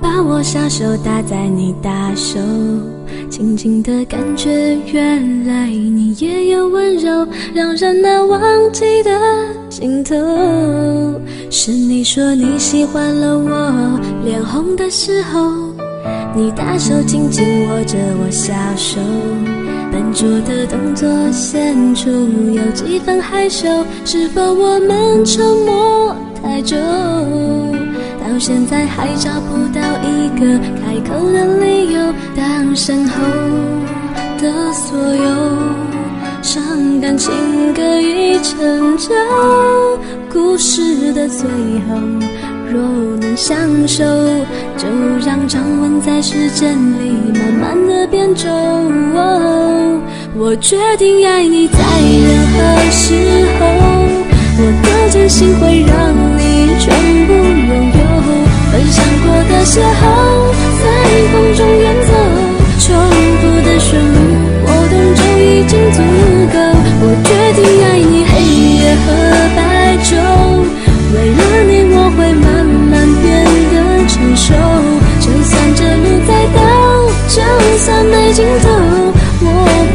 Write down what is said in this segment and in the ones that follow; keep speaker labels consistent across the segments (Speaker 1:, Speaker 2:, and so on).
Speaker 1: 把我小手搭在你大手，轻轻的感觉，原来你也有温柔，让人难忘记的心头。是你说你喜欢了我脸红的时候，你大手紧紧握着我小手，笨拙的动作显出有几分害羞，是否我们沉默太久，到现在还找不到一个开口的理由，当身后的所有伤感情歌已成就，故事的最后若能相守，就让掌纹在时间里慢慢的变皱。我决定爱你在任何时候，我的真心会让你全部拥有，分享过的邂逅在风中远走，重复的旋律我懂就已经足够。我决定爱你黑夜和白昼，为了你我会慢慢变得成熟，就算这路再陡，就算没尽头，我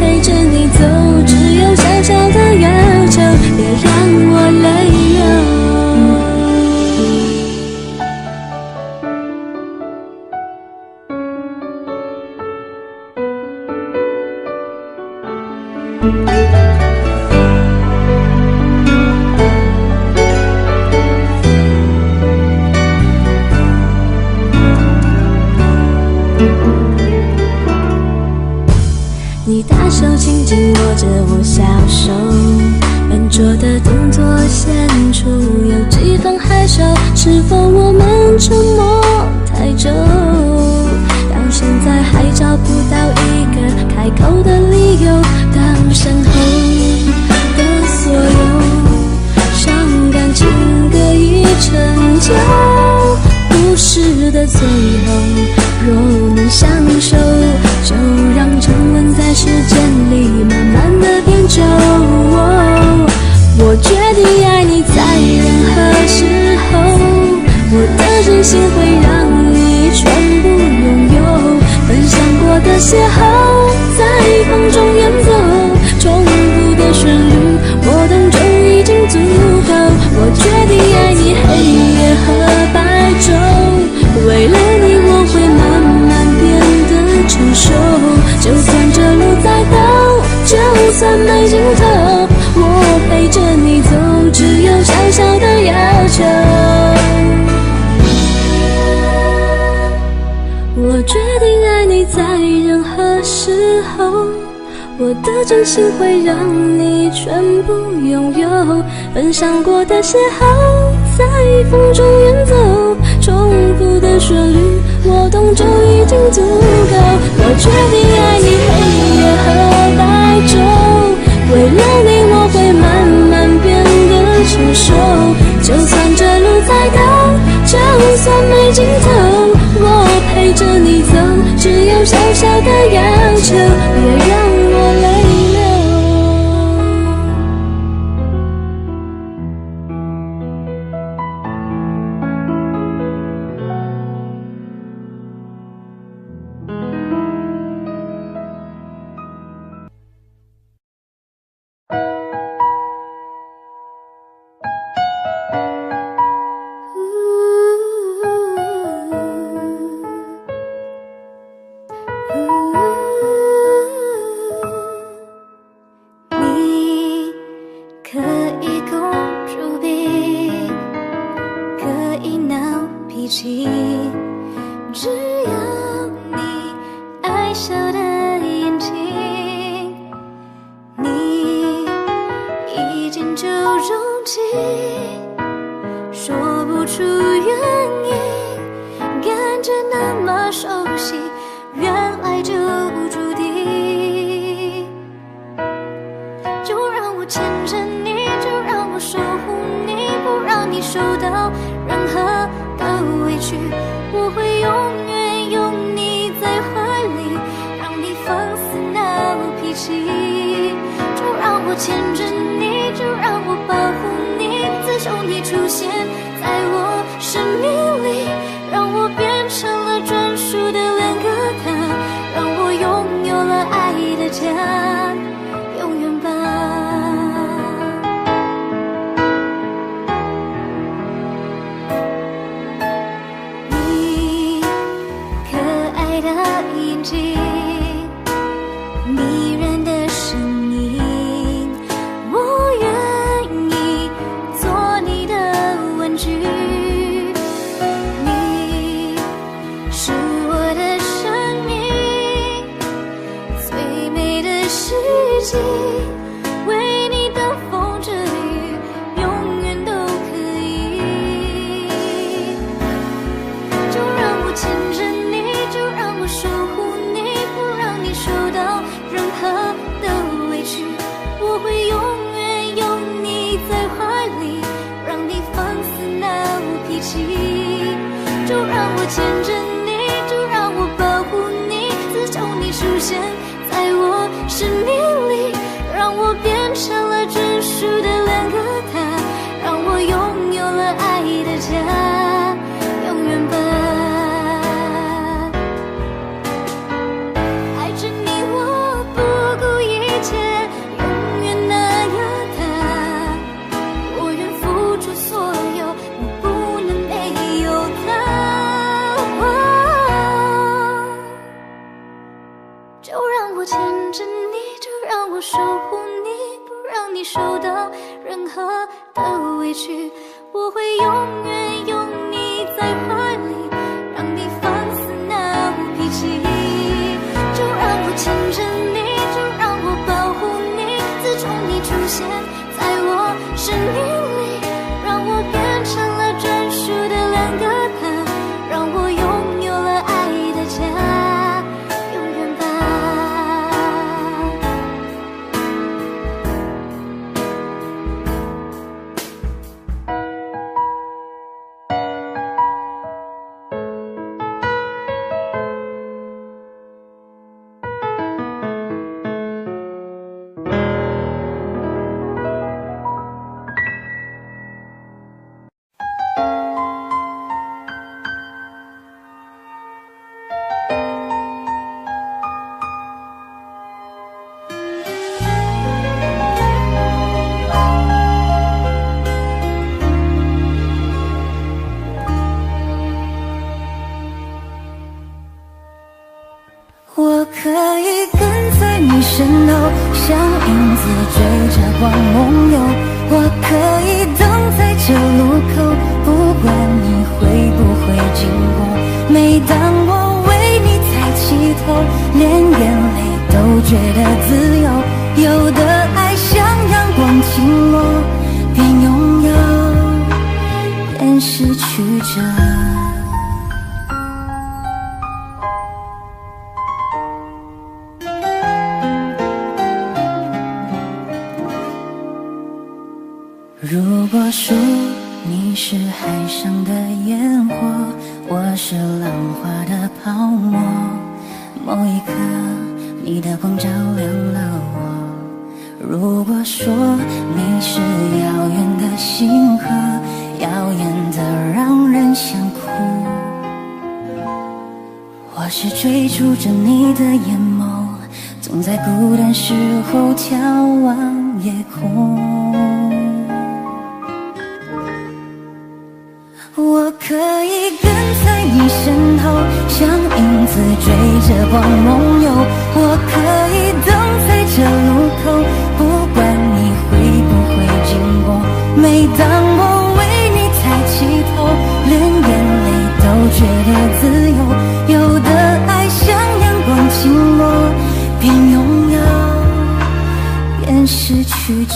Speaker 1: 陪着你走，只有小小的要求，别让我泪流。你大手紧紧握着我小手，笨拙的动作显出有几分害羞，是否我们沉默太久，到现在还找不到一个开口的理由，当身后的所有伤感情歌已成就，故事的最后若能相守，就让沉稳在时间里慢慢的变旧。我决定爱你在任何时候，我的真心会让你全部拥有，分享过的邂逅在风中远走，重复的旋律我懂就已经足够。我决定爱你黑夜和白昼，为了你我会慢慢变得成熟，就算这路再陡，就算没尽头，我陪着你走，只有小小的要求。我决定爱你在任何时候，我的真心会让你全部拥有，分享过的邂逅在风中远走，重复的旋律我懂就已经足够。我决定爱你黑夜和白昼，为了你我会慢慢变得成熟，就算这路再陡，就算没尽头，我陪着你走，只有小小的要求，别让我泪流。
Speaker 2: 你可以公主病，可以闹脾气，只要你爱笑的眼睛，你一见就钟情，说不出原因，感觉那么熟悉，原来就注定。就让我牵着你，就让我守护你，不让你受到任何的委屈，我会永远拥你在怀里，让你放肆闹脾气。就让我牵着你，就让我保护你，自从你出现在我生命里，让我变成了爱的眼睛，迷人的声音，我愿意做你的玩具。你是我的生命最美的事情，为你等风着雨，永远都可以。就让我牵着你，就让我守护你，不让你受到任何的委屈。我会永远有你在怀里，让你放肆闹脾气。就让我牵着你，就让我保护你，自从你出现在我生命里，让我变成了专属的两个他，让我拥有了爱的家，永远吧。爱着你我不顾一切，永远那个他，我愿付出所有，我不能没有他。就让我牵着你，就让我守护你，不让你受到任何的委屈。我会永远有你在怀里，让你放肆闹脾气。就让我牵着你，就让我保护你，自从你出现在我生命里，让我变成了专属的两个他，让我拥有了爱的家，永远吧。
Speaker 3: 我可以跟在你身后，像影子追着光梦游。我可以等在这路口，不管你会不会经过。每当我为你抬起头，连眼泪都觉得自由。有的爱像阳光倾落，边拥有边失去着。如果说你是海上的烟火，我是浪花的泡沫，某一刻你的光照亮了我。如果说你是遥远的星河，耀眼的让人想哭，我是追逐着你的眼眸，总在孤单时候眺望夜空。我可以跟在你身后，像影子追着光梦游。我可以等在这路口，不管你会不会经过。每当我为你抬起头，连眼泪都觉得自由。有的爱像阳光倾落，边拥有边失去着。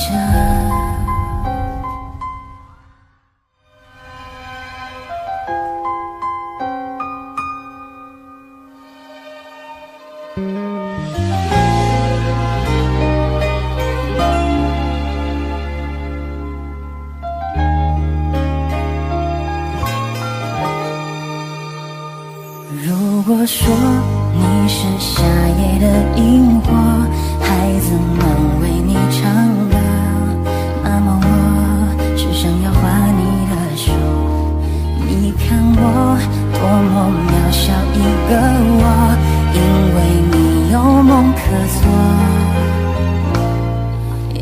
Speaker 3: 如果说你是夏夜的萤火，孩子们为你唱歌，那么我只想要画你的手。你看我多么渺小一个我，因为你有梦可做。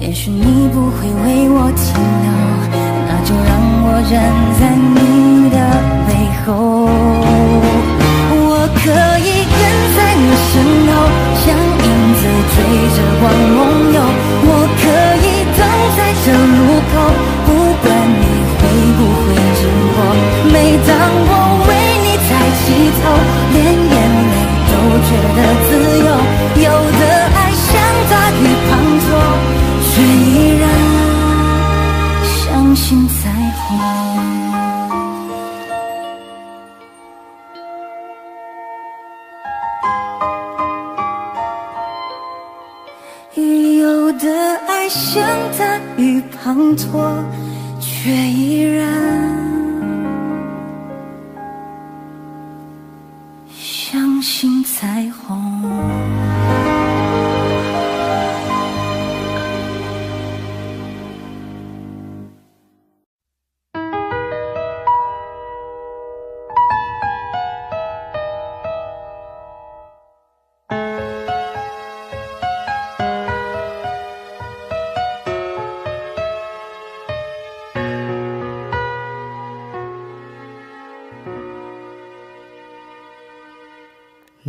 Speaker 3: 也许你不会为我停留，那就让我站在你的背后。我可以跟连眼泪都觉得自由。有的爱像大雨滂沱，却依然相信彩虹。有的爱像大雨滂沱，却依然相信彩虹。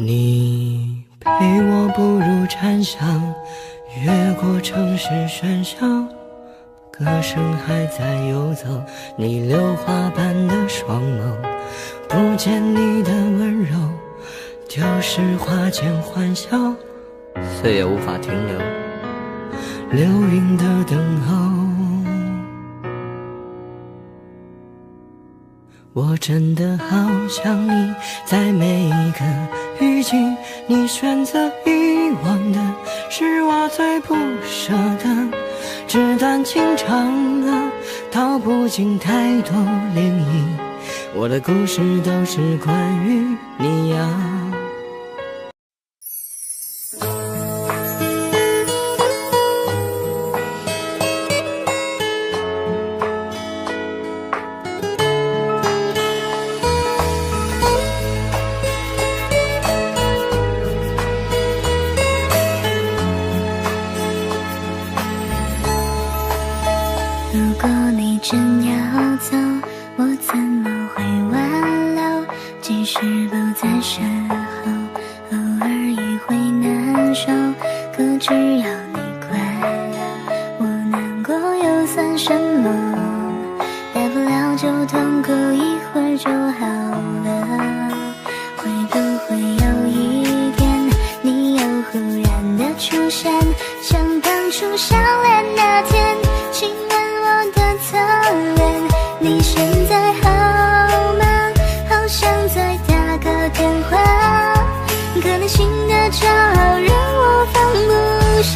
Speaker 4: 你陪我步入禅香，越过城市喧嚣，歌声还在游走，你榴花般的双眸，不见你的温柔，就是花间欢笑，岁月无法停留，流云的等候。我真的好想你，在每一个雨季，你选择遗忘的是我最不舍的，纸短情长啊，道不尽太多涟漪，我的故事都是关于你呀。
Speaker 2: 如果你真要走，我怎么会挽留？即使不在身后，偶尔也会难受。可只要你快乐，我难过又算什么？大不了就痛哭一会儿就好了。会不会有一天，你又忽然的出现，像当初相恋那天，亲吻我的侧脸？你现在好吗？好想再打个电话，可能新的骄傲让我放不下。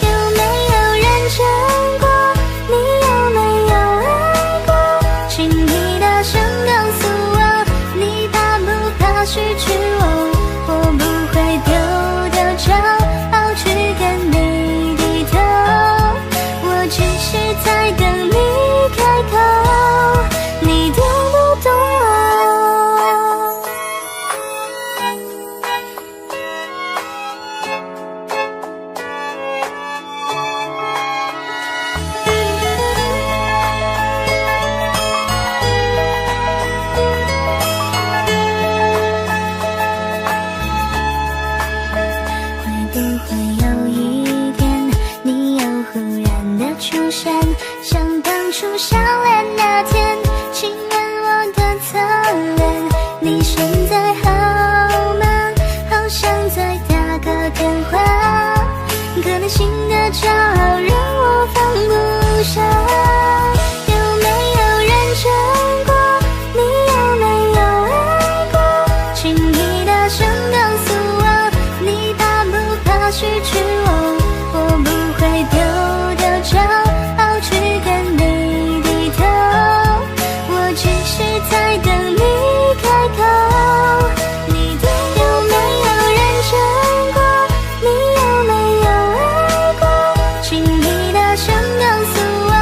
Speaker 2: 有没有认真过？你有没有爱过？请你大声告诉我，你怕不怕失去我？我不会丢掉骄傲去跟你低头，我只是在等你开口，你懂不懂我？会不会有一天，你又忽然的出现，像当初相恋那天，亲吻我的侧脸？你现在好吗？好想再打个电话，可能新的骄傲让我放不下。有没有认真过？你有没有爱过？请你大声告诉我，你怕不怕失去我？我不会丢掉骄傲去跟你低头，我只是在等你开口，你懂不懂？有没有认真过？你有没有爱过？请你大声告诉我，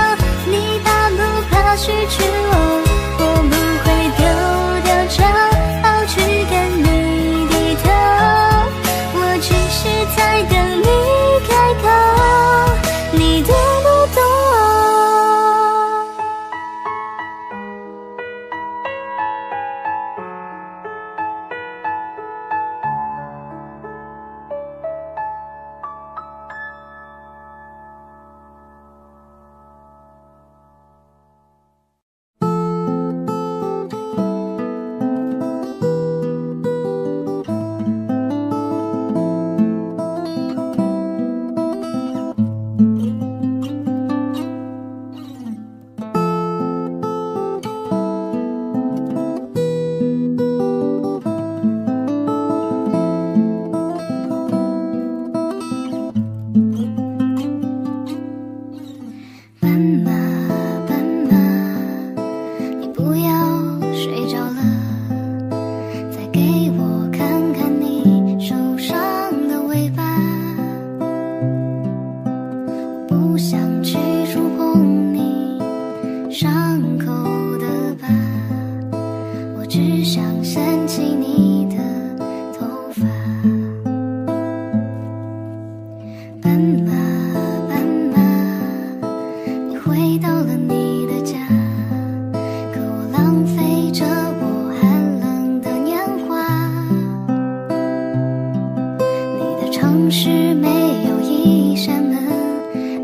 Speaker 2: 城市没有一扇门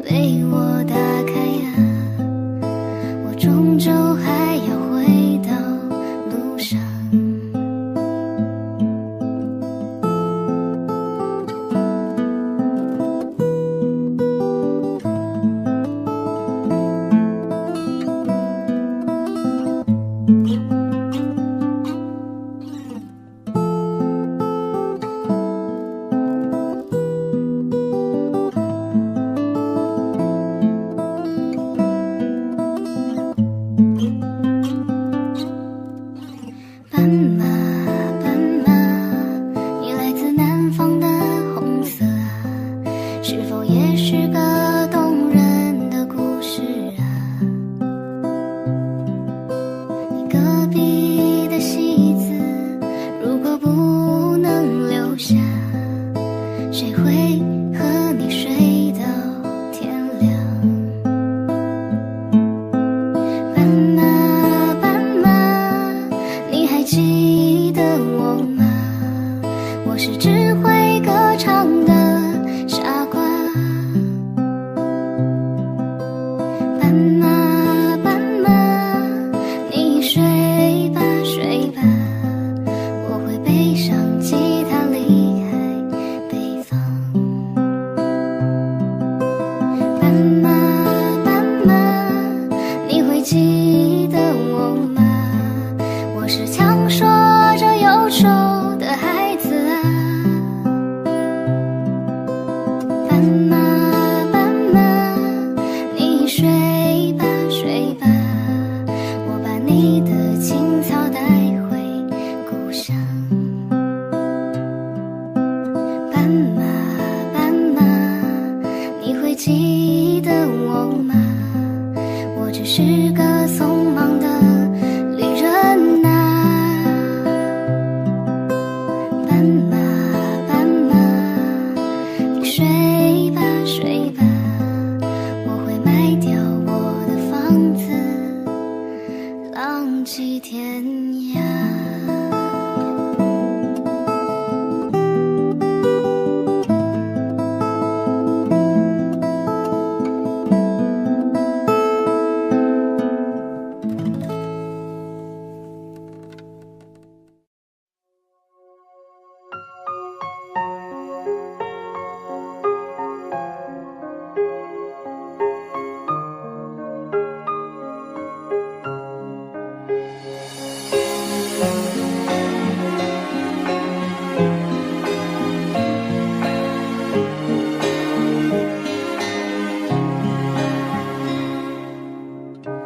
Speaker 2: 为我打开呀，我终究还要回到路上。斑马，斑马，你来自南方的红色啊，是否也是个动人的故事啊？你隔壁的戏子，如果不能留下，谁会和你睡到天亮？斑马，斑马，你还记得我吗？我是只会歌唱的傻瓜。斑马，斑马，你睡吧睡吧，我会背上吉他离开北方。斑马，斑马，你会记得我吗？我是强说着忧愁的孩子啊。斑马，斑马，你睡吧睡吧，我把你的青草带回故乡。斑马，斑马，你会记得我吗？我只是个匆忙的旅人啊。斑马，斑马，你睡吧睡吧，我会卖掉我的房子，浪迹天涯。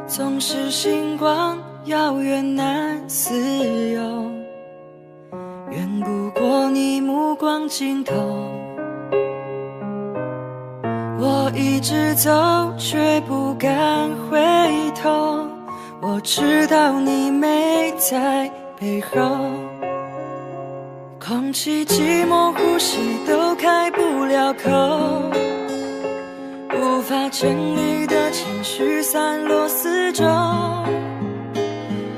Speaker 4: 总是星光遥远难自由，远不过你目光尽头。我一直走，却不敢回头，我知道你没在背后。空气寂寞，呼吸都开不了口，无法整理的情绪散落四周，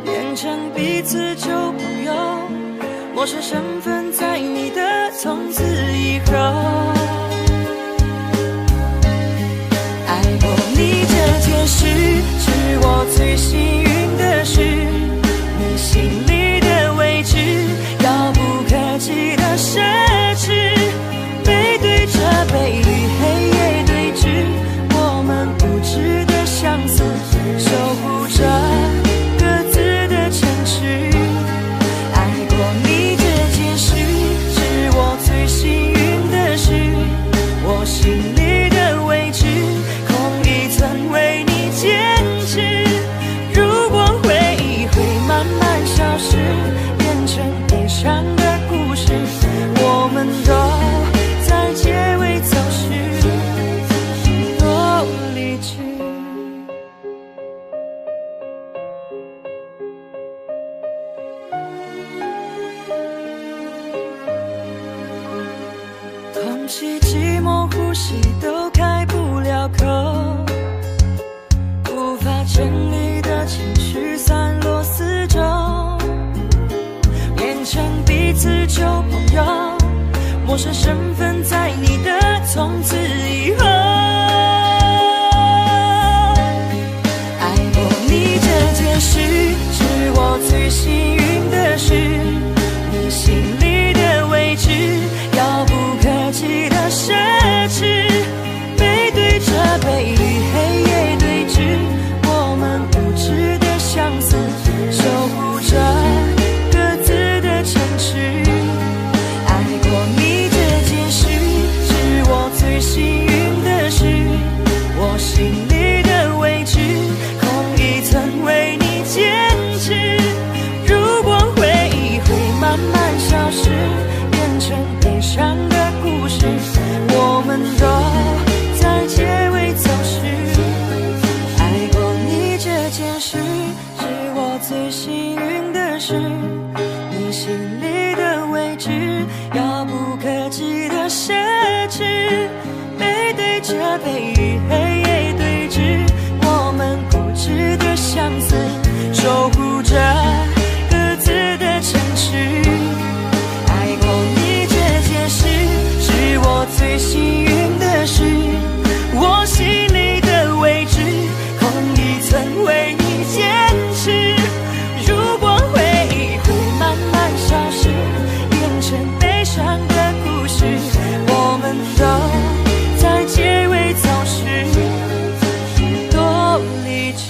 Speaker 4: 变成彼此旧朋友，陌生身份在你的从此以后。爱过你这件事，是我最幸运的事，你心里的位置，遥不可及的奢侈，背对着背与黑夜对峙，我们不值得相似，守护着各自的城市。爱过你这件事，是我最幸运的事，我心里的位置，空一寸为你坚持。如果回忆会慢慢消失，变成悲伤的故事，我们都在结尾走时多理智。空气寂寞，呼吸都开不了口，无法整理的情绪散落四周，变成彼此旧朋友，陌生身份在你的从此以后。爱过你这件事是我最幸运的事，你心里的位置遥不可及的奢侈，背对着背与黑夜对峙，我们无知的相似，守护着各自的城市。爱过你这件事是我最幸运的事，我心里的位置空一层为你坚持。如果回忆会慢慢消失，变成悲伤的故事，我们都在结尾走失。爱过你这件事是我最幸运的事，你心里的位置遥不可及的奢侈，背对着背与黑夜对峙，我们固执的相似，守护着各自的城市。爱过你这件事是我最幸运的事，我心里的位置空一层为你坚持。如果回忆会慢慢消失，变成悲伤的故事，我们都在结尾走失，多理智。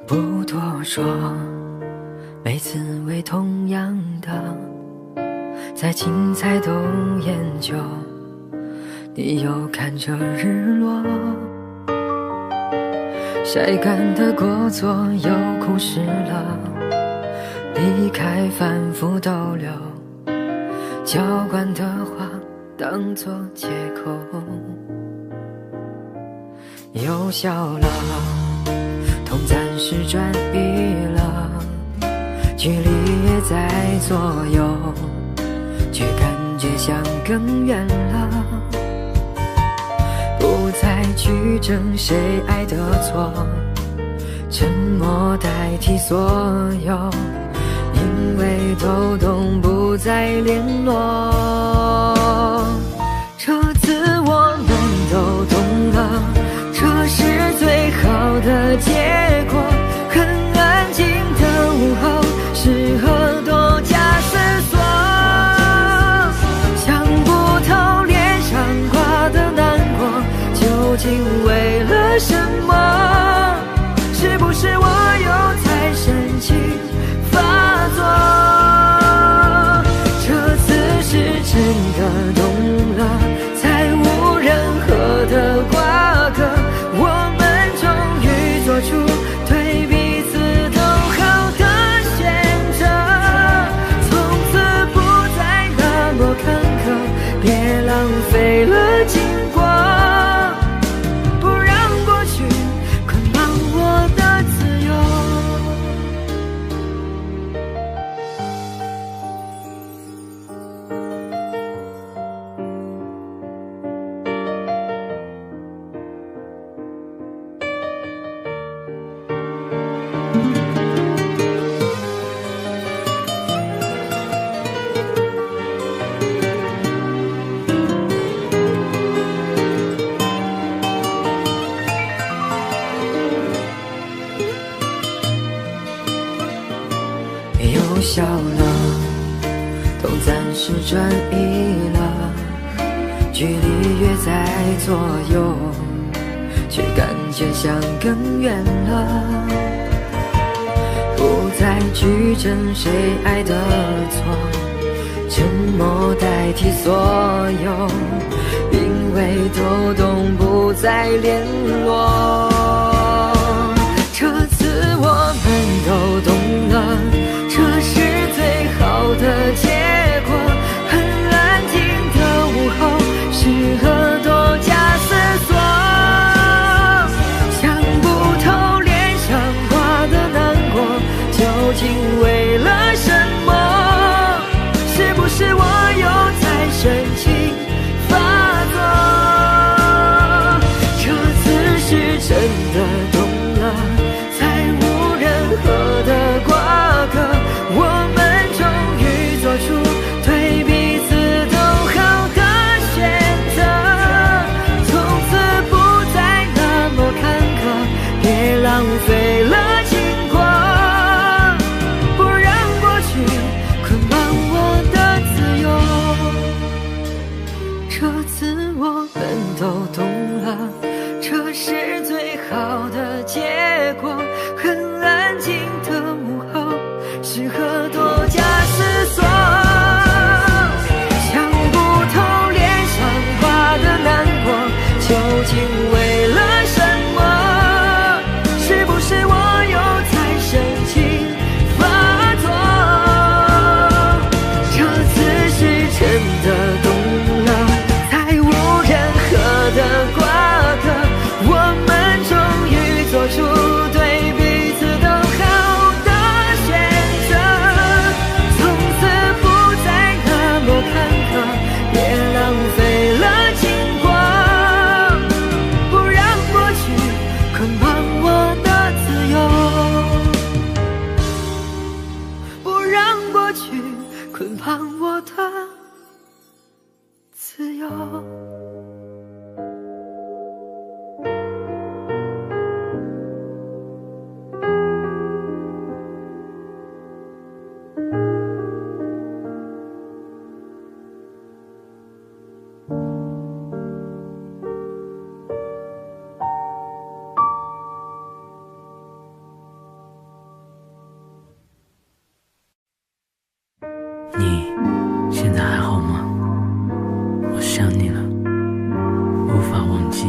Speaker 4: 不多说，每次为同样的，再精彩都研究。你又看着日落，晒干的过错又枯湿了，离开反复逗留，浇灌的话当作借口，又笑了，痛暂时转移了，距离也在左右，却感觉像更远了。不再去争谁爱的错，沉默代替所有，因为都懂不再联络。这次我们都懂了，这是最好的结果。很安静的午后，适合多加思索，想不透脸上挂的难过究竟为了什么？是不是我又太深情发作？这次是真的懂了，才无任何的瓜葛，我们终于做出对彼此都好的选择，从此不再那么坎坷，别浪费了经过，不让过去捆绑我的自由。又笑了，痛暂时转移了，距离越在左右，却感觉像更远了。不再去争谁爱的错，沉默代替所有，因为都懂不再联络。这次我们浪费了轻狂，不让过去捆绑我的自由。这次我们都懂了，这是最好的结果。很安静的午后，适合多加思索。想不透脸上挂的难过，究竟为了什么？是不是我又在生气发作？这次是真的懂了，再无任何的瓜葛，我们终于做出对彼此都好的选择。从此不再那么坎坷，别浪费了轻狂，不让过去捆绑我的自由，不让过去捆绑我的自由。
Speaker 5: 你现在还好吗？我想你了，无法忘记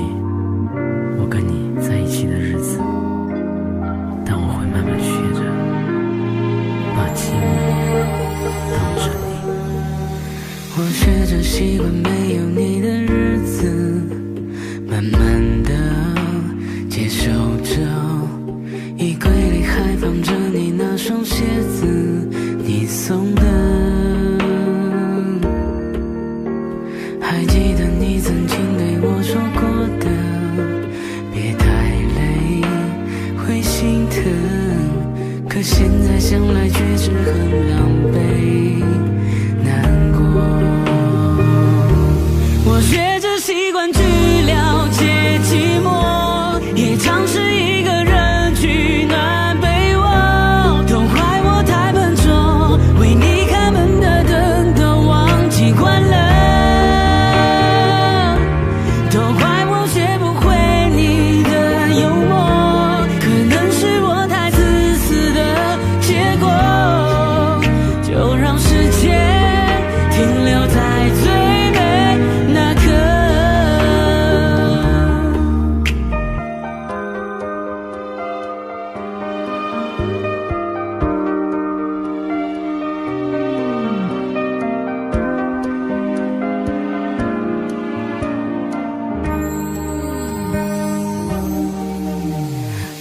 Speaker 5: 我跟你在一起的日子，但我会慢慢学着把寂寞当成你。
Speaker 4: 我学着习惯没有你的日子，慢慢的接受着，衣柜里还放着你那双鞋子，你送的。还记得你曾经对我说过的，别太累会心疼，可现在想来却是很狼狈难过。我学着习惯去了解寂寞，也尝试一个人取暖被窝，都怪我太笨拙，为你开门的灯都忘记关了，都怪我学不会你的幽默，可能是我太自私的结果，就让时间停留在最美那刻。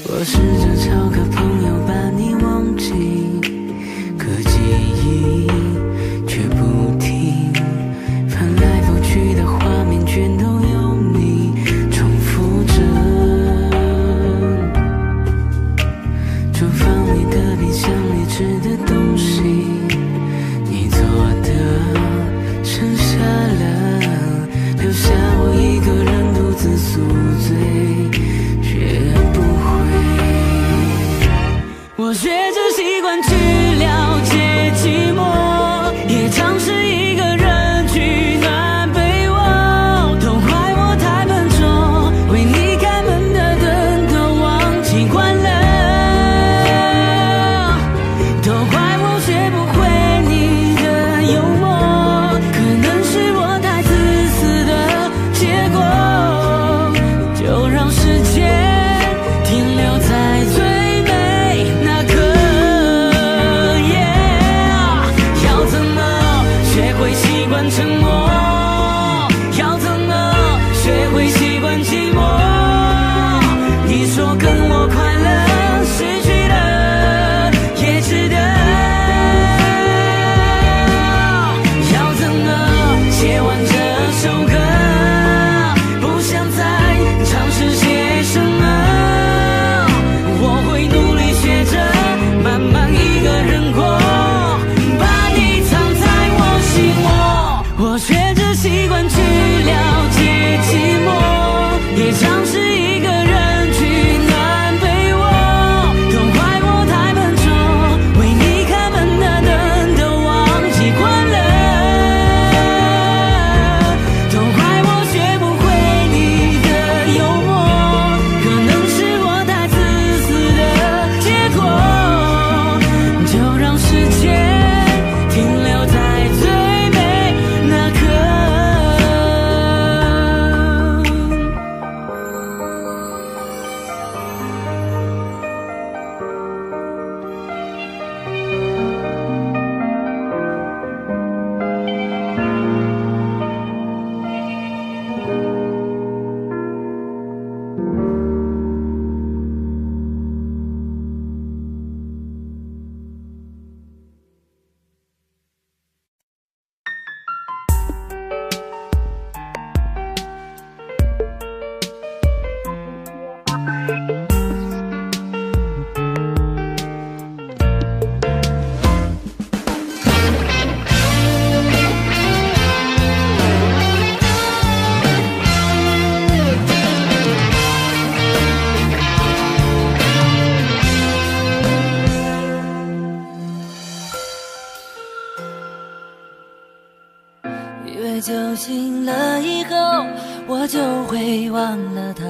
Speaker 4: 我试着找个朋友把你忘记，可记忆却不停，翻来覆去的画面全都有你重复着。厨房里的冰箱里吃的东西，你做的剩下了，留下我一个人独自宿醉，学不会。我学着习惯去了解寂寞，也尝试一个人取暖被窝，都怪我太笨拙，为你开门的灯都忘记关了，都怪我学不会你的幽默，可能是我太自私的结果，就让时间停留在最美那刻。Yeah
Speaker 3: 酒醒了以后，我就会忘了他。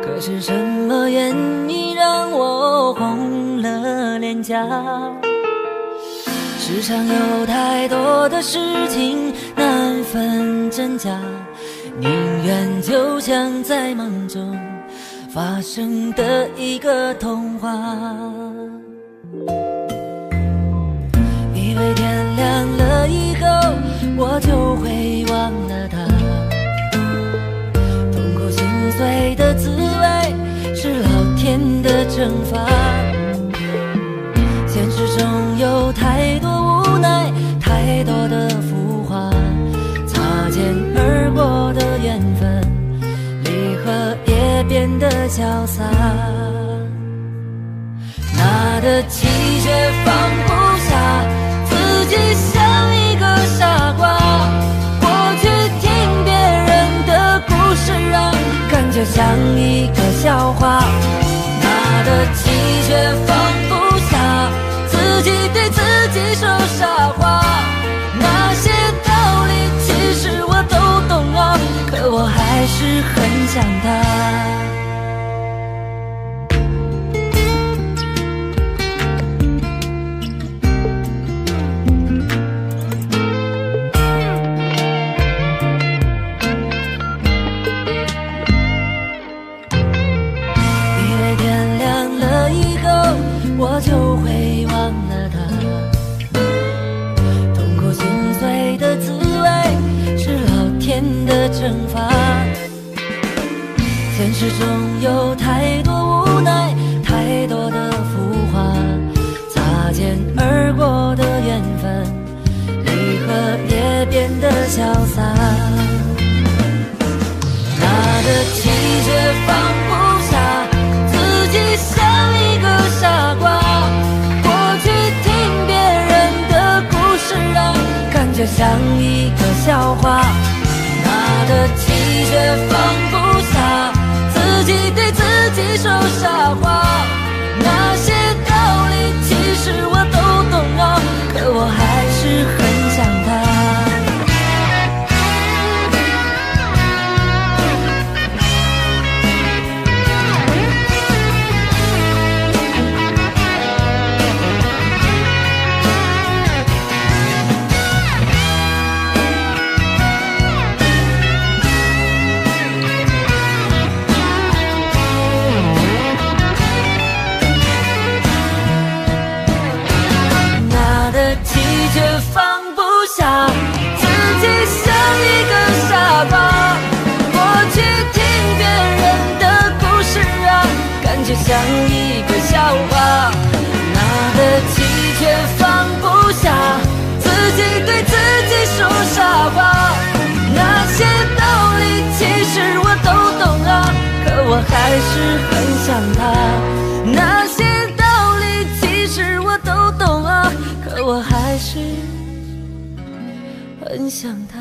Speaker 3: 可是什么原因让我红了脸颊？世上有太多的事情难分真假，宁愿就像在梦中发生的一个童话。以为天亮了以后我就会忘了他，痛苦心碎的滋味是老天的惩罚。现实中有太多无奈，太多的浮华，擦肩而过的缘分，离合也变得潇洒。拿得起却放不下，自己像一个傻瓜。过去听别人的故事啊，感觉像一个笑话。拿得起却放不下，自己对自己说傻话。那些道理其实我都懂啊，可我还是很想他。我就会忘了他，痛苦心碎的滋味是老天的惩罚。现实中有太多无奈，太多的浮华，擦肩而过的缘分，离合也变得潇洒。拿得起却放不下，自己像一个傻瓜。过去听别人的故事啊，感觉像一个笑话。拿得起却放不下，自己对自己说傻话。那些道理其实我都懂啊，可我还是很想他。却放不下，自己像一个傻瓜。过去听别人的故事啊，感觉像一个笑话。拿得起却放不下，自己对自己说傻话。那些道理其实我都懂啊，可我还是很想他。那些道理其实我都懂啊，可我还是很想他。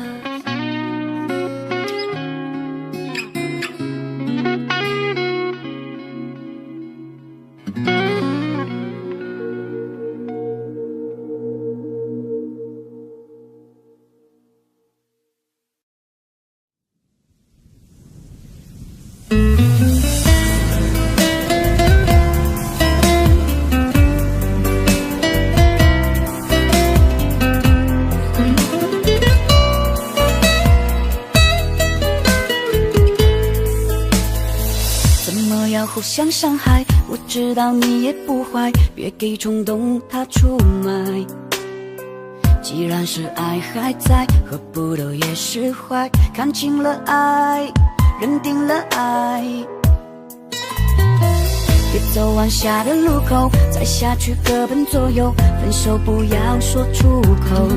Speaker 3: 互相伤害，我知道你也不坏，别给冲动它出卖。既然是爱还在，何不都也释怀？看清了爱，认定了爱，别走弯下的路口，再下去各奔左右，分手不要说出口。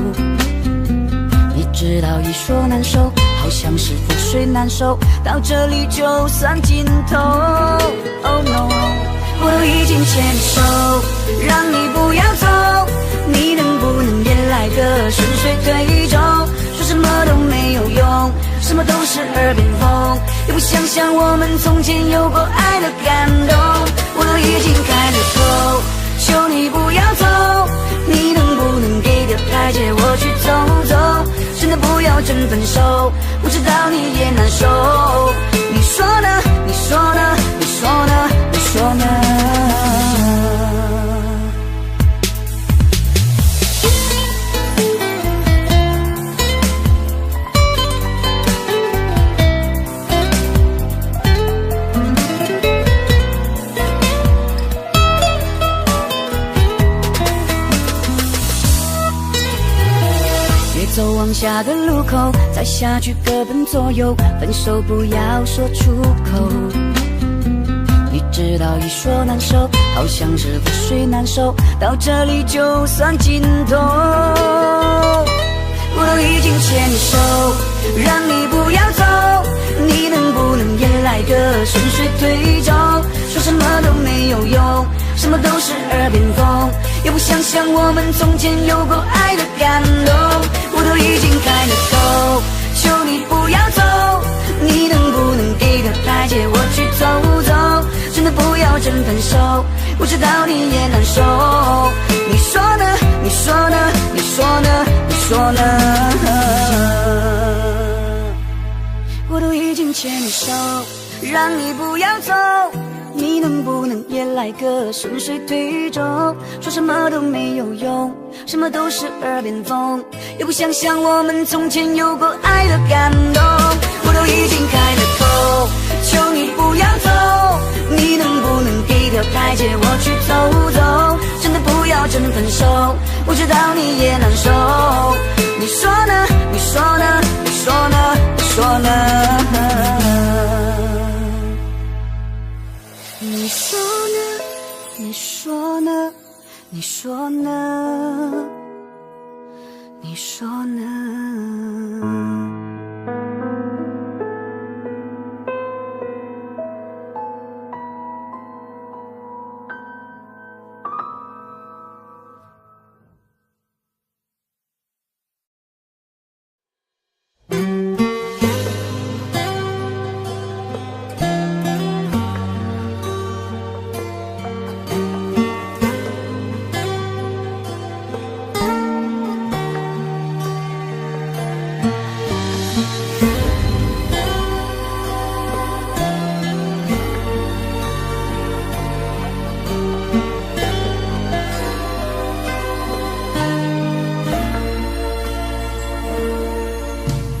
Speaker 3: 你知道一说难受，好像是覆水难收，到这里就算尽头。Oh no， 我都已经牵手，让你不要走，你能不能别来个顺水推舟？说什么都没有用，什么都是耳边风，也不想想我们从前有过爱的感动。我都已经开了口，求你不要走，你能不能给点台阶我去走走？真的不要真分手，我知道你也难受。你说呢？你说呢？你说呢？你说呢？走往下的路口，再下去各奔左右，分手不要说出口。你知道一说难受，好像是覆水难收，到这里就算尽头。我都已经牵你手，让你不要走，你能不能也来个顺水推舟？说什么都没有用，什么都是耳边风，也不想想我们从前有过爱的感动。我都已经开了口，求你不要走，你能不能给个台阶我去走走？真的不要真分手，我知道你也难受。你说呢？你说呢？你说呢？你说呢？我都已经牵你手，让你不要走，你能不能也来个顺水推舟？说什么都没有用，什么都是耳边风，也不想想我们从前有过爱的感动。我都已经开了口，求你不要走，你能不能给条台阶我去走走？真的不要真分手，我知道你也难受。你说呢？你说呢？你说呢？你说呢？你说呢？你说呢？你说呢？你说呢？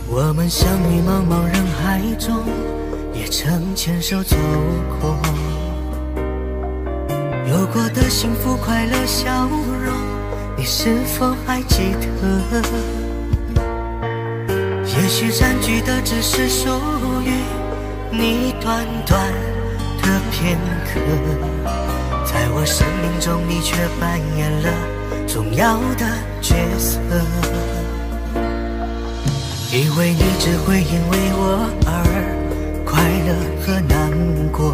Speaker 4: 我们相遇茫茫人海中，也曾牵手走过，有过的幸福快乐笑容，你是否还记得？也许占据的只是属于你短短的片刻，在我生命中你却扮演了重要的角色，以为你只会因为我而快乐和难过，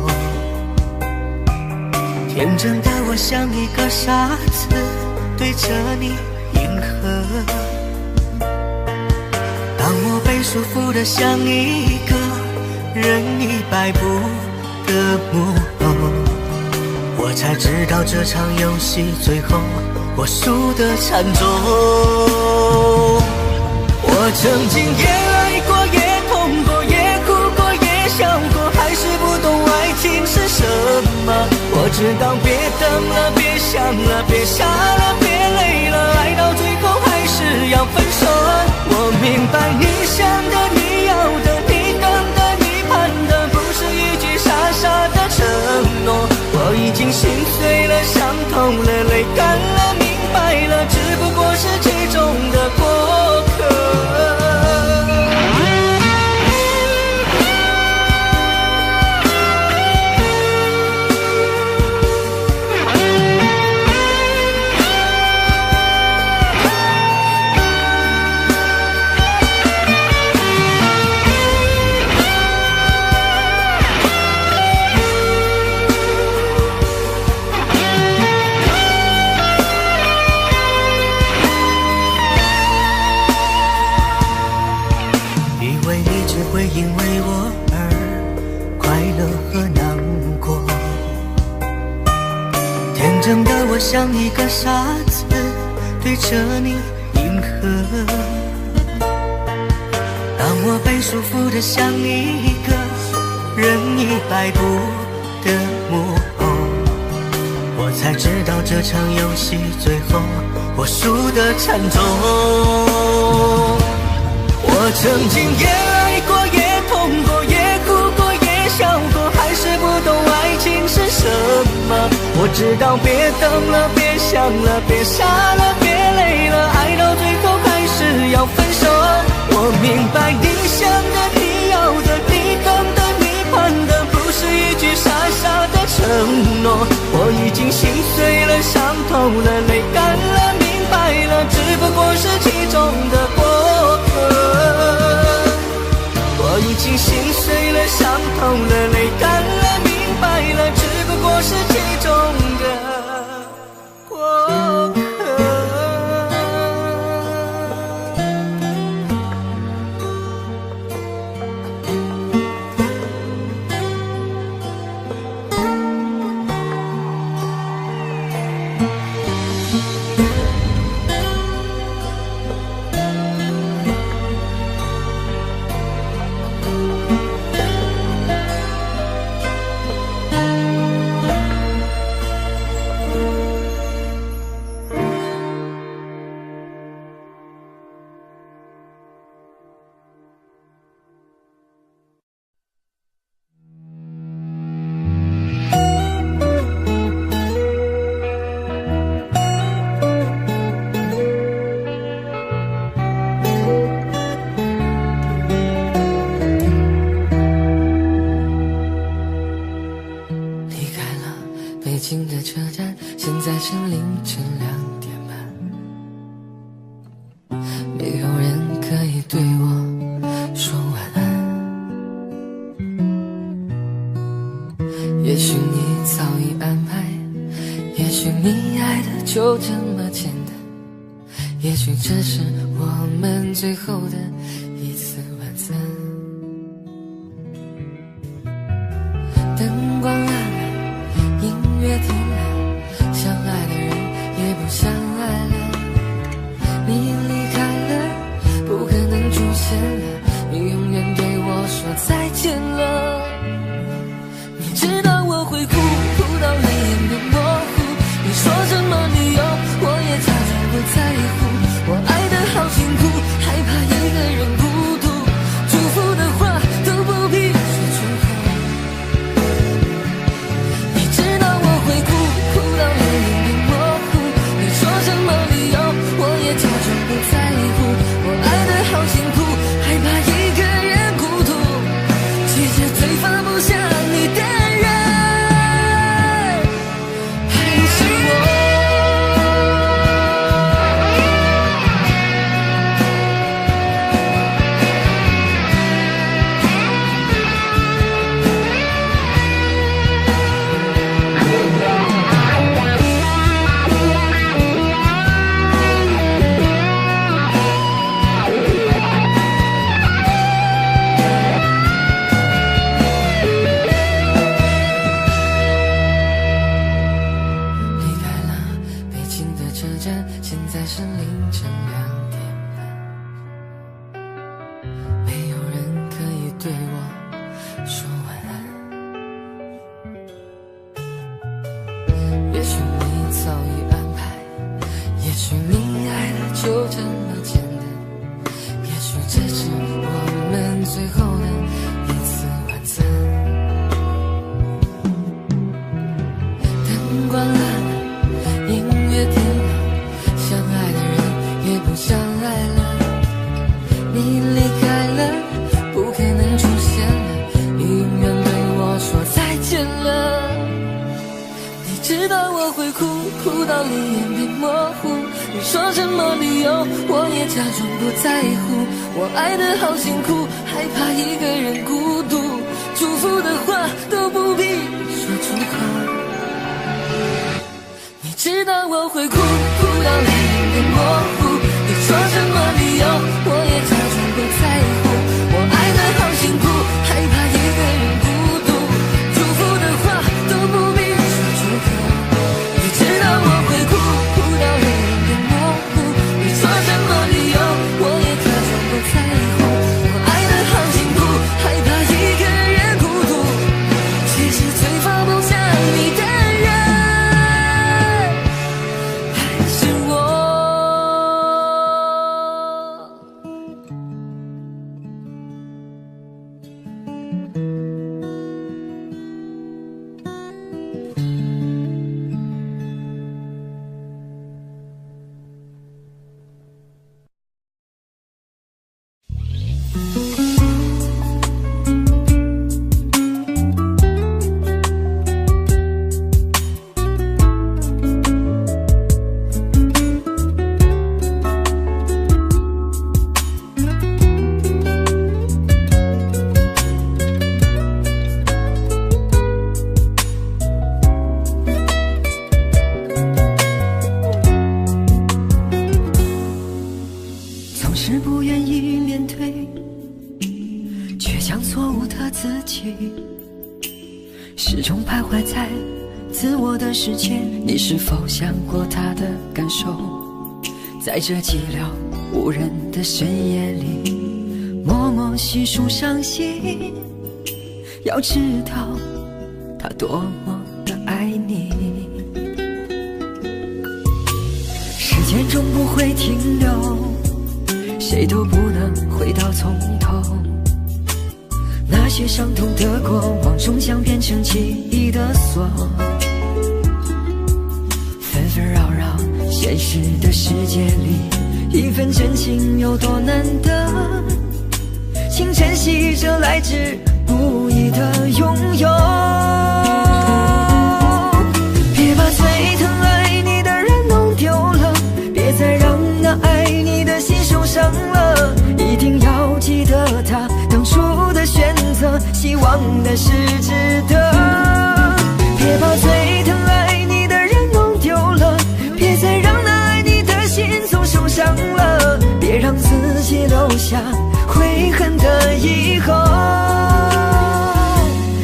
Speaker 4: 天真的我像一个傻子对着你迎合，当我被束缚得像一个任意摆布的木偶，我才知道这场游戏最后我输得惨重。我曾经也爱过，也痛过，也哭过，也笑过，还是不懂爱情是什么。我知道别等了，别想了，别傻了，别累了，爱到最后还是要分手。我明白你想的，你要的，你等的，你盼的，不是一句傻傻的承诺。我已经心碎了，伤痛了，泪干了，明白了，只不过是其中的过客。因为我而快乐和难过，天真的我像一个傻子对着你迎合，当我被束缚得像一个任意摆布的木偶，我才知道这场游戏最后我输得惨重。我曾经也爱过，也痛过，也哭过，也笑过，还是不懂爱情是什么。我知道别等了，别想了，别傻了，别累了，爱到最后还是要分手。我明白你想的，你要的，你等的，你盼的，不是一句傻傻的承诺。我已经心碎了，伤透了，泪干了，明白了，只不过是其中的过客。我已经心碎了，伤透了，泪干了，明白了，只不过是其中的过客。也许你早已安排，也许你爱的就这么简单，也许这是我们最后的一次晚餐。灯光暗了，音乐停了，相爱的人也不相爱了。你离开了，不可能出现了，你永远对我说再见了。你知道我会哭，哭到泪眼变模糊，你说什么理由我也假装不在乎。我爱得好辛苦，害怕一个人孤独，祝福的话都不必说出口。你知道我会哭，哭到泪眼变模糊，你说什么理由我也假装不在乎。我爱得好辛苦，害怕一个人孤独，其实最放不下你的人还是我。哭到泪眼变模糊，你说什么理由我也假装不在乎。我爱得好辛苦，害怕一个人孤独，祝福的话都不必说出口。你知道我会哭，哭到泪眼变模糊，你说什么理由我也假装不在乎。我爱得好辛苦，害怕一个人孤独，祝福的话都不必说出口。知道我会哭，哭到泪眼变模糊，你说什么理由我也假装不在乎。我爱的时间，你是否想过他的感受？在这寂寥无人的深夜里，默默细数伤心，要知道他多么的爱你。时间终不会停留，谁都不能回到从头。那些伤痛的过往终将变成记忆的锁，纷纷扰扰现实的世界里，一份真情有多难得，请珍惜这来之不易的拥有。别把最疼爱你的人弄丢了，别再让那爱你的心受伤了，一定要记得他当初的选择，希望的是值得。别把最疼爱你的人弄丢了，别再让那爱你的心总受伤了，别让自己留下悔恨的以后，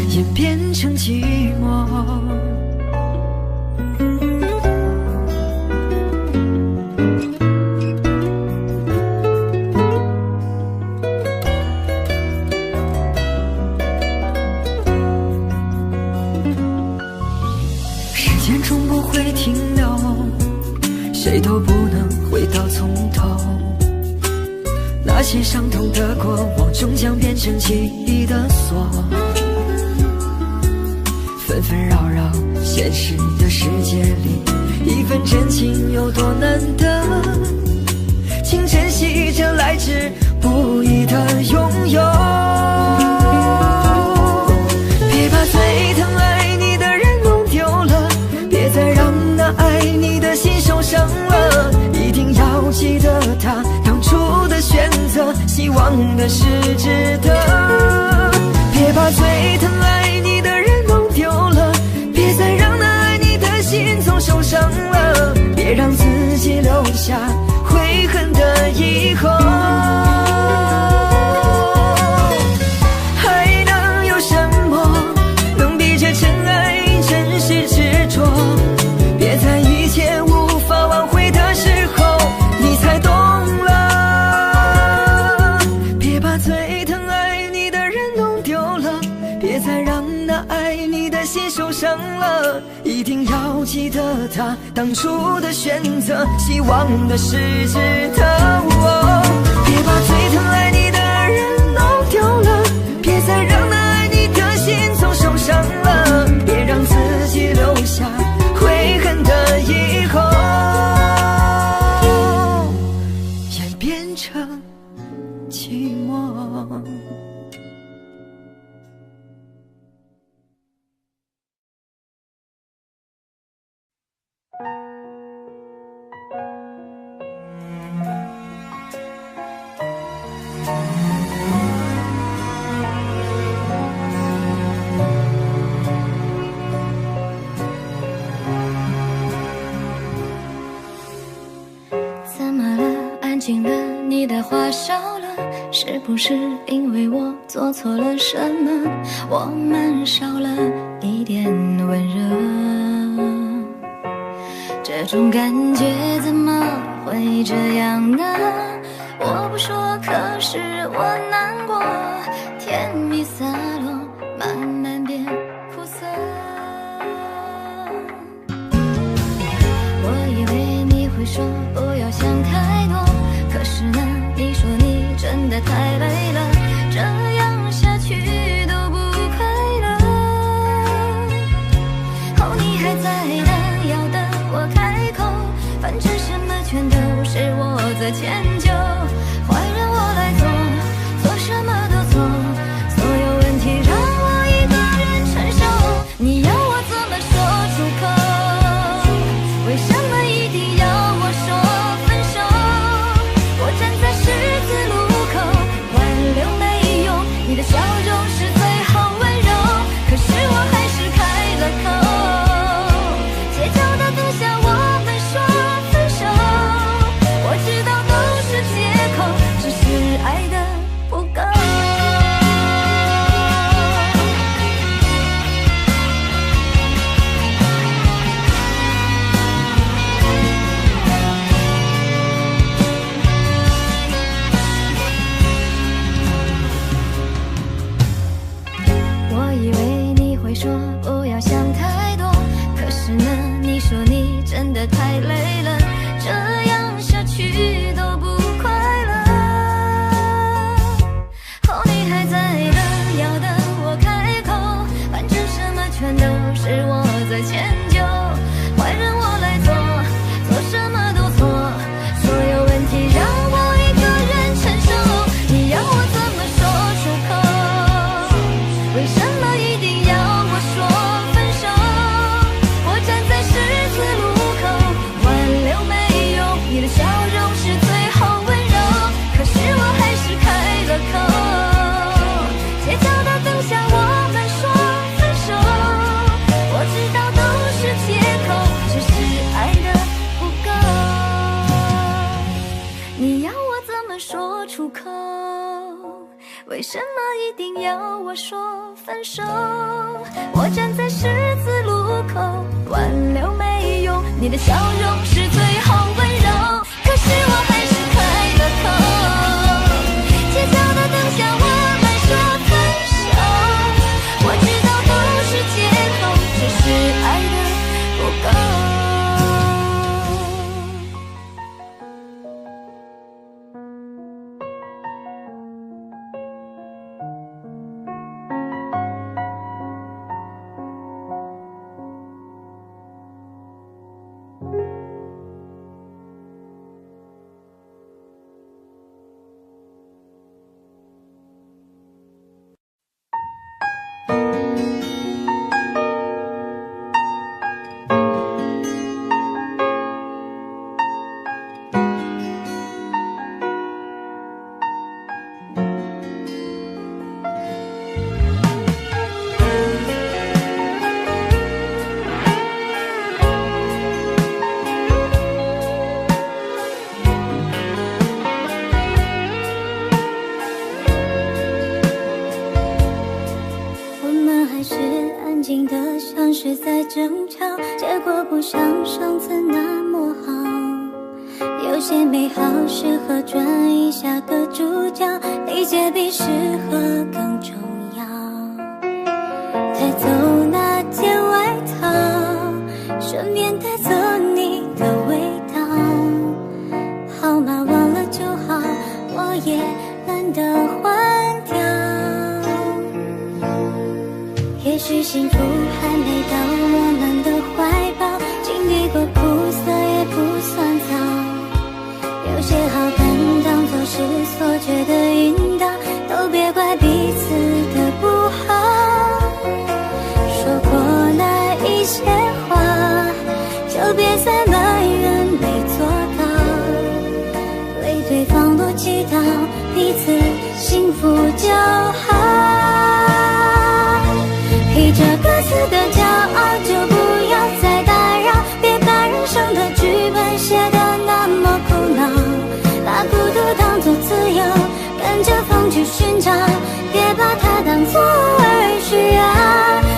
Speaker 4: 演变成寂寞。时间终不会停留，谁都不能回到从头。那些伤痛的过往终将变成记忆的锁，纷纷扰扰现实的世界里，一份真情有多难得，请珍惜这来之不易的拥有。别把最疼爱你的人弄丢了，别再让那爱你的心受伤了，一定要记得他当初的选择，希望的是值得。别把最疼爱你的人弄丢了，别再让那爱你的心总受伤了，别让自己留下悔恨的以后。还能有什么能比这真爱真实执着？别在一切无法挽回的时候你才懂了。别把最疼爱你的人弄丢了，别再让那爱你的心受伤了，一定要记得他当初的选择，希望的是值得。别把最疼爱你的人弄丢了，别再让那爱你的心总受伤了，别让自己留下悔恨的以后，演变成寂寞。
Speaker 2: 怎么了？安静了，你的话少了，是不是因为我做错了什么？我们少了一点温热，这种感觉怎么会这样呢？我不说，可是我难过，甜蜜洒落，慢慢变苦涩。我以为你会说不要想太多，可是呢，你说你真的太累了，这样下去都不快乐。哦，你还在等，要等我开口，反正什么全都是我在迁就，坏人我来做，做什么都错，所有问题让我一个人承受。你要我怎么说出口？为什么一定要我说分手？我站在十字路口，挽留没用，你的笑容是最好温柔，可是我还是开了口，街角的灯下我们说分手，我知道都是借口，只是爱出口，为什么一定要我说分手？我站在十字路口，挽留没用，你的笑容是最后温柔，可是我还是开了口，街角的灯下我们说分手，我知道都是借口，只是爱的不够。像是在争吵，结果不像上次那么好。有些美好适合转移下个主角，理解比适合更重要。带走那件外套，顺便带走你的味道。号码忘了就好，我也懒得换掉。也许幸福还没到我们的怀抱，经历过苦涩也不算早。有些好感当作是错觉的引导，都别怪彼此的不好。说过那一些话，就别再埋怨没做到，为对方多祈祷，彼此幸福就好。披着各自的骄傲，就不要再打扰，别把人生的剧本写得那么苦恼。把孤独当作自由，跟着风去寻找，别把它当作偶尔需要。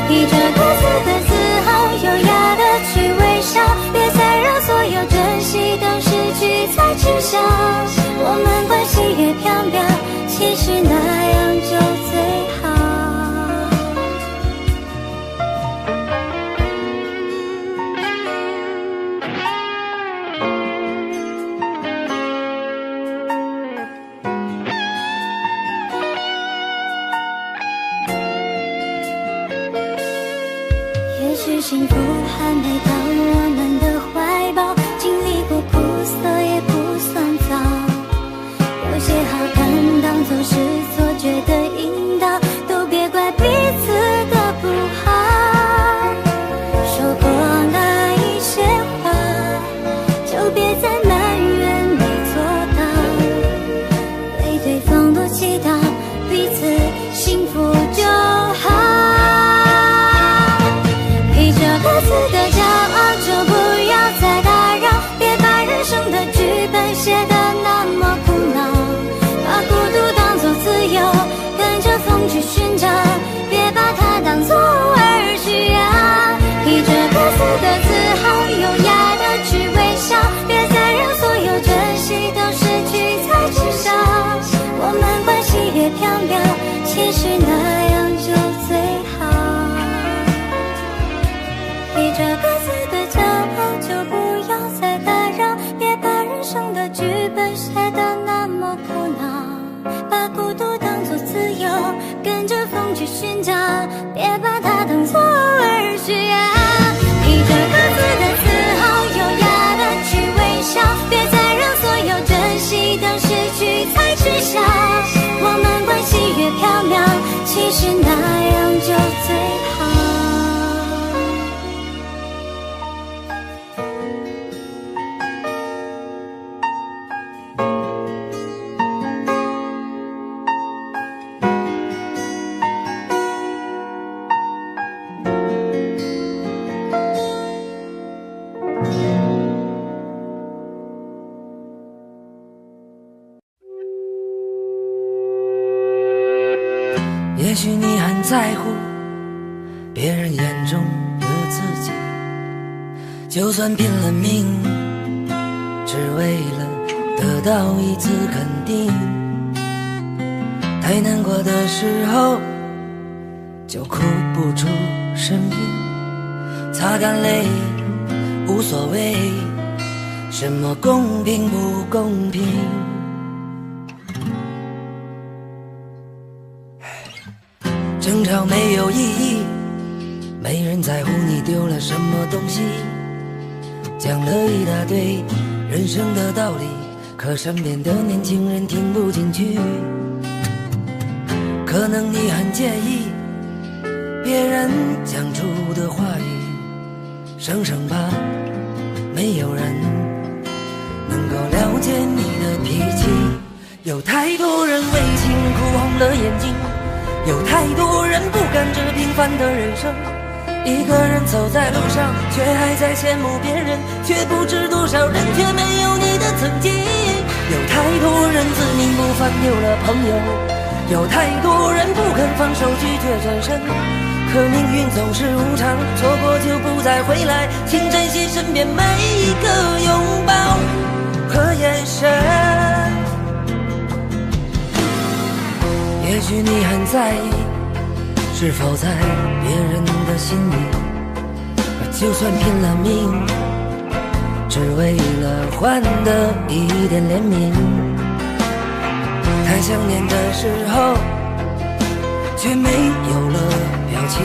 Speaker 2: 披着各自的自豪，优雅的去微笑，别再让所有珍惜都失去才知晓。我们关系越飘渺，其实那样就最好。也许幸福还没到我们的怀抱，经历过苦涩也不算早。有些好感当作是错觉的引导，都别怪彼此的不好。说过那一些话，就别再埋怨没做到，为对方多祈祷，彼此幸福就好。披着各自的骄傲，就
Speaker 4: 也许你很在乎别人眼中的自己，就算拼了命，只为了得到一次肯定。太难过的时候就哭不出声音，擦干泪无所谓什么公平不公平。争吵没有意义，没人在乎你丢了什么东西，讲了一大堆人生的道理，可身边的年轻人听不进去。可能你很介意别人讲出的话语，生生怕没有人能够了解你的脾气。有太多人为情哭红了眼睛，有太多人不甘这平凡的人生，一个人走在路上，却还在羡慕别人，却不知多少人却没有你的曾经。有太多人自命不凡丢了朋友，有太多人不肯放手拒绝转身，可命运总是无常，错过就不再回来，请珍惜身边每一个拥抱和眼神。也许你很在意是否在别人的心里，就算拼了命，只为了换得一点怜悯。太想念的时候却没有了表情，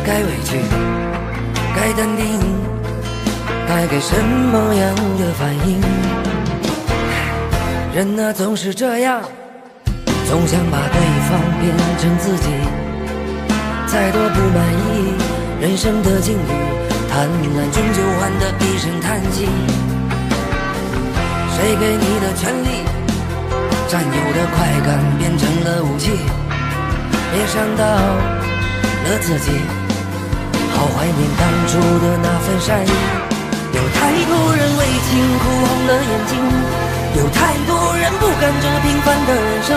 Speaker 4: 该委屈该淡定，该给什么样的反应。人啊总是这样，总想把对方变成自己，再多不满意人生的境遇，贪婪终究换得一声叹息。谁给你的权利，占有的快感变成了武器，别伤到了自己，好怀念当初的那份善意。有太多人为情哭红了眼睛，有太多人不甘这平凡的人生，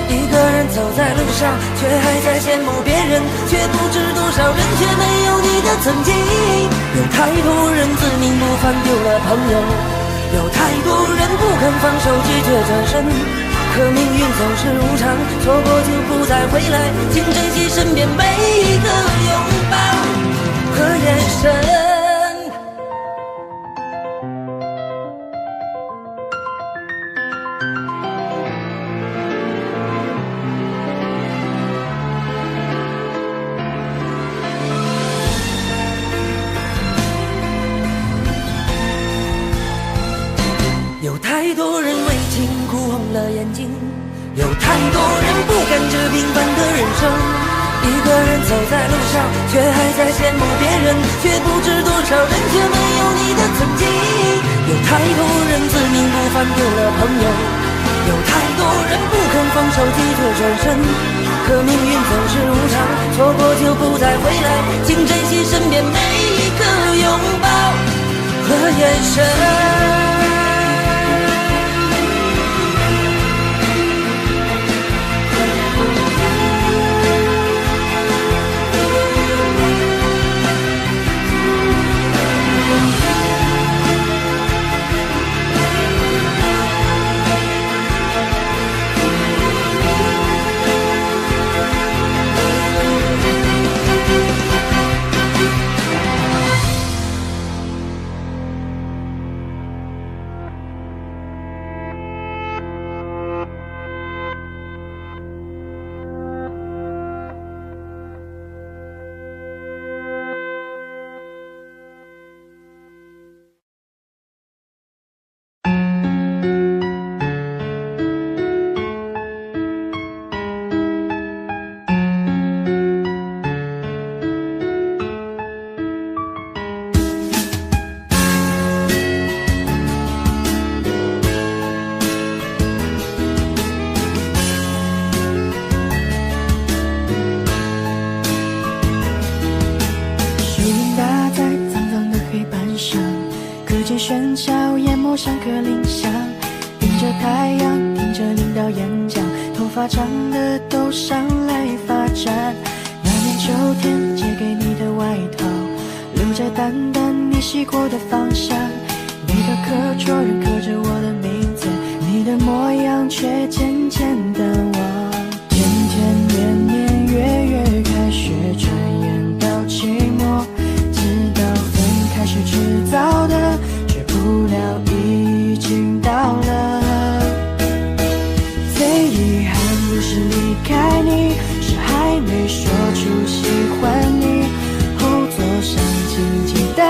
Speaker 4: 一个人走在路上，却还在羡慕别人，却不知多少人却没有你的曾经。有太多人自命不凡丢了朋友，有太多人不肯放手拒绝转身，可命运总是无常，错过就不再回来，请珍惜身边每一个拥抱和眼神。有太多人为情哭红了眼睛，有太多人不甘这平凡的人生，一个人走在路上，却还在羡慕别人，却不知多少人却没有你的曾经。有太多人自命不凡丢了朋友，有太多人不肯放手拒绝转身，可命运总是无常，错过就不再回来，请珍惜身边每一个拥抱和眼神。
Speaker 6: 喧嚣淹没上课铃响，盯着太阳，听着领导演讲，头发长的都上来发展。那年秋天借给你的外套，留在淡淡你洗过的方向。你的课桌仍刻着我的名字，你的模样却渐渐淡忘。天天年年月月，开学转眼到期末，直到分开是迟早的，却不料已经到了。最遗憾不是离开你，是还没说出喜欢你。后座上静静的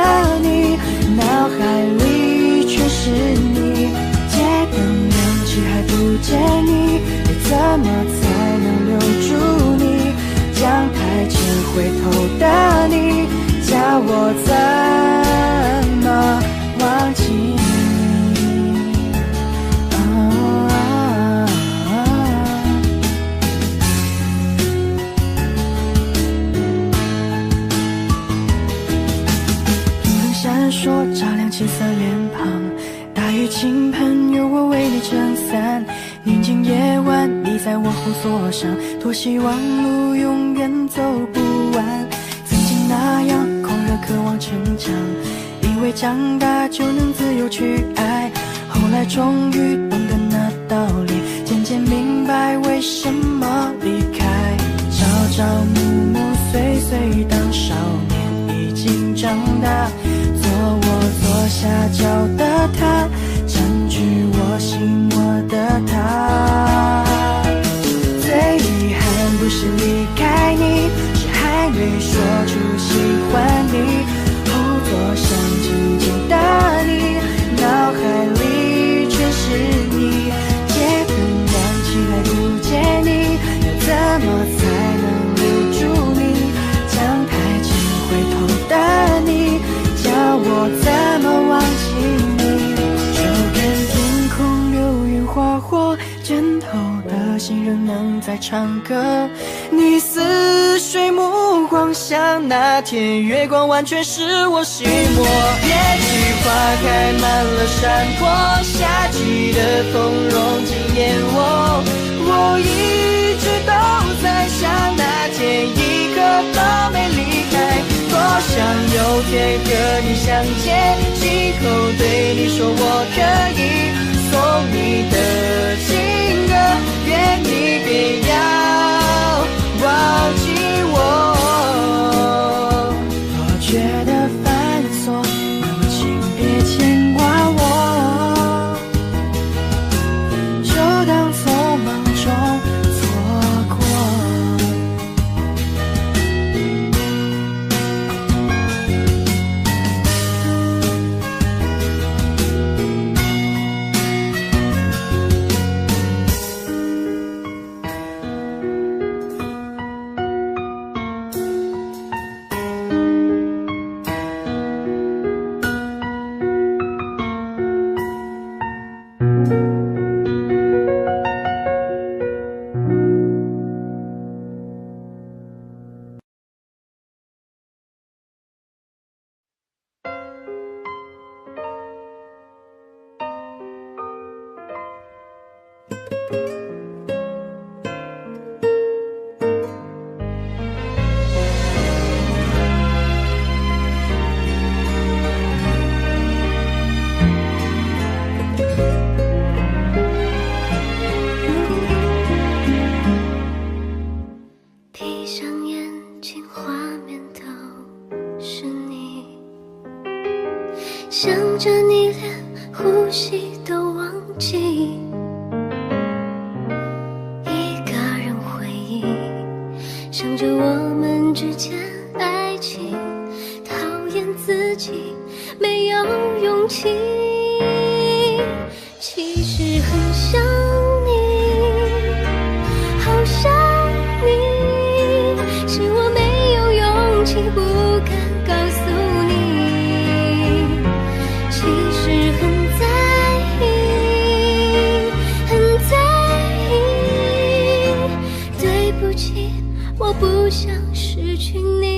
Speaker 6: 你，脑海里全是你。街灯亮起还不见你，又怎么才能留住你？讲台前回头的你，叫我怎么忘记你？闪烁照亮青色脸庞，大雨倾盆，有我为你撑伞。宁静夜晚，你在我后座上，多希望路永远走不完。曾经那样狂热渴望成长，以为长大就能自由去爱，后来终于懂得那道理，渐渐明白为什么离开。朝朝暮暮岁岁，当少年已经长大，做我左下角的他，占据我心窝的他。最遗憾不是离开你，是还没说出喜欢你。后座上静静的你，脑海里全是你。街灯亮起来不见你，又怎么才能留住你？讲台前回头的你，叫我怎么忘记你？就看天空流云划过，枕头的心仍能在唱歌。你似水目光像那天月光，完全是我心魔。别急，花开满了山坡，夏季的风融进眼窝。我一直都在想，那天一刻都没离开。多想有天和你相见，亲口对你说我可以送你的情歌，愿你别要忘记我。我觉得繁琐，那么请别牵挂我，就当匆忙中错过。
Speaker 2: 闭上眼睛，画面都是你，想着你连呼吸都忘记，一个人回忆，想着我们之间爱情，讨厌自己没有勇气。其实很想你，好想你，是我没有勇气，不敢告诉你。其实很在意，很在意，对不起，我不想失去你。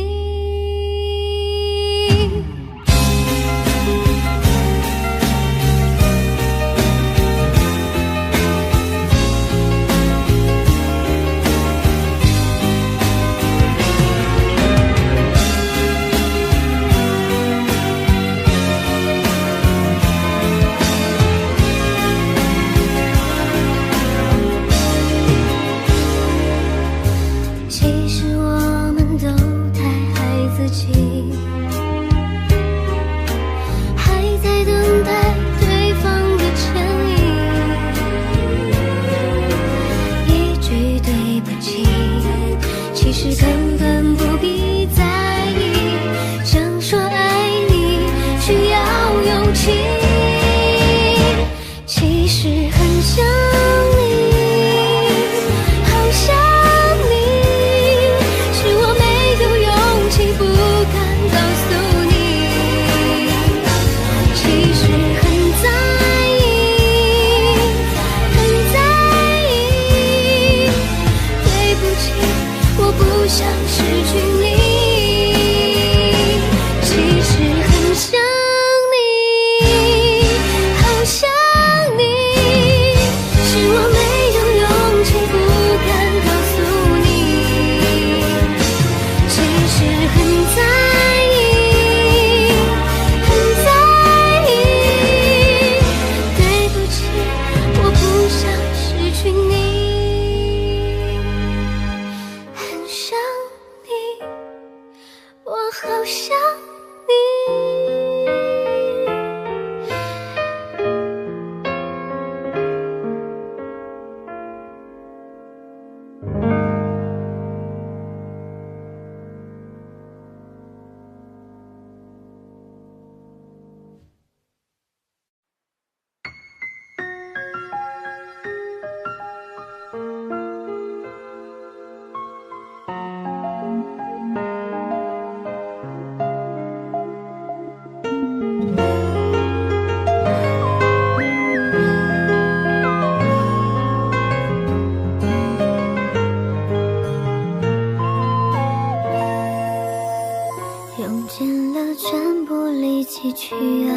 Speaker 2: 用尽了全部力气去爱，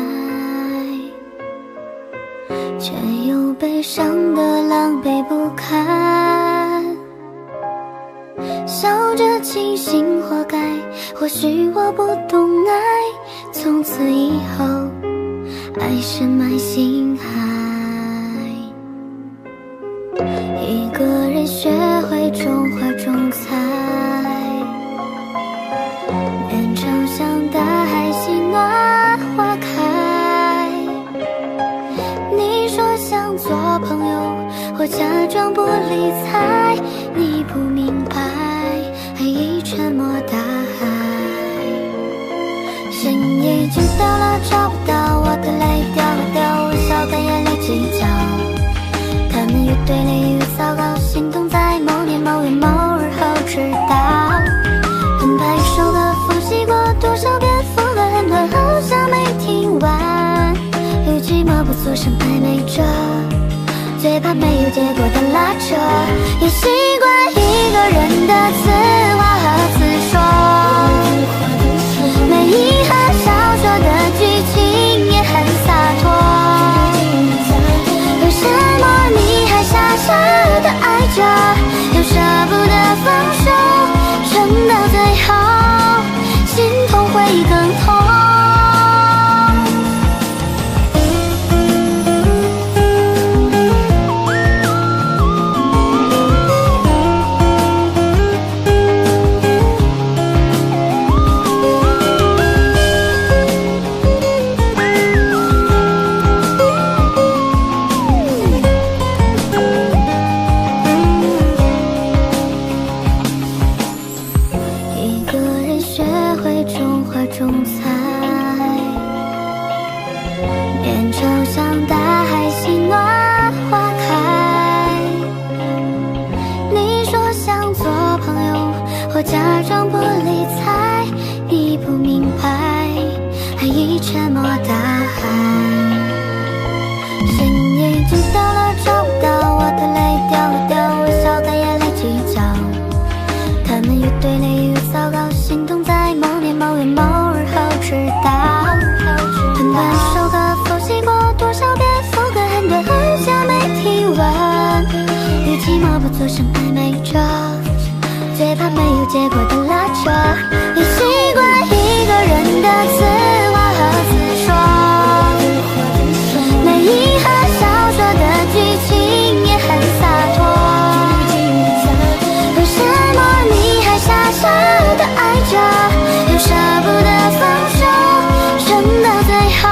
Speaker 2: 却又被伤得狼狈不堪。笑着庆幸活该，或许我不懂爱，从此以后爱深埋心海。一个人学会种花种菜，面朝向大海，心暖花开。你说想做朋友，我假装不理睬。你不明白，爱已沉没大海。深夜已经到了，找不到我的泪掉了掉，我笑干眼泪计较。他们越对立越糟糕，心痛在某年某月某日后知道。很拍手的复习过多少遍，副歌很短，好像没听完。有寂寞不做声暧昧着，最怕没有结果的拉扯。也习惯一个人的自话和自说，没遗憾，小说的剧情也很洒脱。为什么你还傻傻的爱着，又舍不得放手，撑到最后，心痛会更痛。种菜，面朝向大海，心暖花开。你说想做朋友，我假装不理睬。你不明白，爱已沉没大海。深夜已经到了，找不到我的泪掉了掉，我笑干眼泪计较。他们越对立越糟糕，心痛在某年某月某日后知道。很短首歌复习过多少遍，副歌很短，好像没听完。与寂寞不做声暧昧着，最怕没有结果的拉扯。也习惯一个人的自话和自说，没遗憾，小说的剧情也很洒脱。为什么你还傻傻的爱着，又舍不得放手，撑到最后，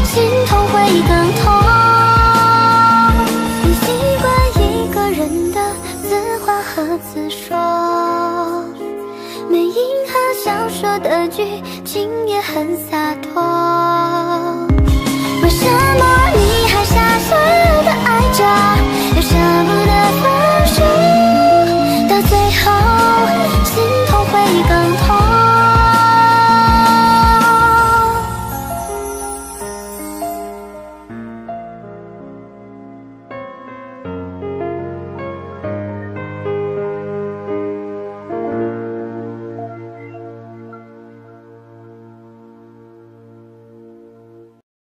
Speaker 2: 心痛会更痛。你习惯一个人的自话和自说，没遗憾，小说的剧情也很洒